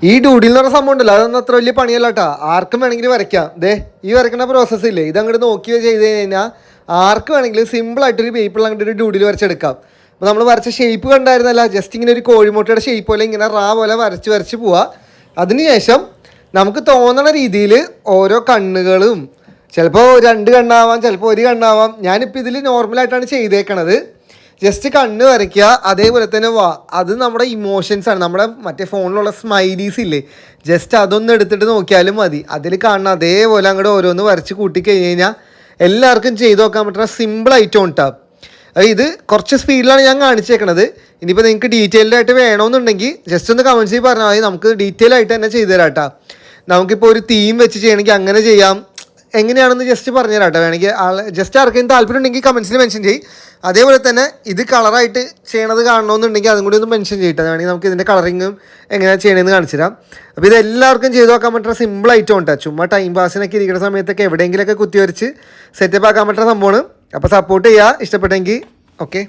ഈ ഡൂഡിൽ എന്ന് പറഞ്ഞ സംഭവം ഉണ്ടല്ലോ, അതൊന്നും അത്ര വലിയ പണിയല്ല കേട്ടോ. ആർക്കും വേണമെങ്കിൽ വരയ്ക്കാം. ഈ വരയ്ക്കുന്ന പ്രോസസ്സ് ഇല്ലേ, ഇതങ്ങോട്ട് നോക്കി ചെയ്ത് കഴിഞ്ഞാൽ ആർക്ക് വേണമെങ്കിലും സിമ്പിളായിട്ടൊരു പേപ്പറിൽ അങ്ങോട്ട് ഒരു ഡൂഡിൽ വരച്ചെടുക്കാം. അപ്പോൾ നമ്മൾ വരച്ച ഷേപ്പ് കണ്ടായിരുന്നല്ല, ജസ്റ്റ് ഇങ്ങനെ ഒരു കോഴിമുട്ടയുടെ ഷേപ്പ് പോലെ ഇങ്ങനെ പോലെ വരച്ച് പോവുക. അതിനുശേഷം നമുക്ക് തോന്നണ രീതിയിൽ ഓരോ കണ്ണുകളും, ചിലപ്പോൾ 2 കണ്ണാവാം, ചിലപ്പോൾ 1 കണ്ണാവാം. ഞാനിപ്പോൾ ഇതിൽ നോർമലായിട്ടാണ് ചെയ്തേക്കണത്. ജസ്റ്റ് കണ്ണ് വരയ്ക്കുക, അതേപോലെ തന്നെ അത് നമ്മുടെ ഇമോഷൻസാണ്. നമ്മുടെ മറ്റേ ഫോണിലുള്ള സ്മൈലീസ് ഇല്ലേ, ജസ്റ്റ് അതൊന്ന് എടുത്തിട്ട് നോക്കിയാലും മതി. അതിൽ കാണുന്ന അതേപോലെ അങ്ങോട്ട് ഓരോന്ന് വരച്ച് കൂട്ടിക്കഴിഞ്ഞ് കഴിഞ്ഞാൽ എല്ലാവർക്കും ചെയ്ത് നോക്കാൻ പറ്റുന്ന സിമ്പിൾ ഐറ്റം ഉണ്ടാവും. ഇത് കുറച്ച് സ്പീഡിലാണ് ഞാൻ കാണിച്ചേക്കണത്. ഇനിയിപ്പോൾ നിങ്ങൾക്ക് ഡീറ്റെയിൽഡ് ആയിട്ട് വേണമെന്നുണ്ടെങ്കിൽ ജസ്റ്റ് ഒന്ന് കമൻറ്റ് ചെയ്ത് പറഞ്ഞാൽ മതി, നമുക്ക് ഡീറ്റെയിൽ ആയിട്ട് തന്നെ ചെയ്തു തരാം കേട്ടോ. നമുക്കിപ്പോൾ ഒരു തീം വെച്ച് ചെയ്യണമെങ്കിൽ അങ്ങനെ ചെയ്യാം. എങ്ങനെയാണെന്ന് ജസ്റ്റ് പറഞ്ഞു തരാം കേട്ടോ. വേണമെങ്കിൽ ജസ്റ്റ് ആർക്കെങ്കിലും താല്പര്യം ഉണ്ടെങ്കിൽ കമൻസിൽ മെൻഷൻ ചെയ്യും. അതേപോലെ തന്നെ ഇത് കളറായിട്ട് ചെയ്യണത് കാണണമെന്നുണ്ടെങ്കിൽ അതും കൂടി ഒന്ന് മെൻഷൻ ചെയ്തിട്ട് വേണമെങ്കിൽ നമുക്ക് ഇതിൻ്റെ കളറിങ്ങും എങ്ങനെയാണ് ചെയ്യണമെന്ന് കാണിച്ചു തരാം. അപ്പോൾ ഇത് എല്ലാവർക്കും ചെയ്ത് നോക്കാൻ പറ്റുന്ന സിമ്പിൾ ഐറ്റം ഉണ്ട്. ചുമ്മാ ടൈം പാസിനൊക്കെ ഇരിക്കുന്ന സമയത്തൊക്കെ എവിടെയെങ്കിലുമൊക്കെ കുത്തി വരച്ച് സെറ്റപ്പ് ആക്കാൻ പറ്റുന്ന സംഭവമാണ്. അപ്പോൾ സപ്പോർട്ട് ചെയ്യുക, ഇഷ്ടപ്പെട്ടെങ്കിൽ. ഓക്കെ.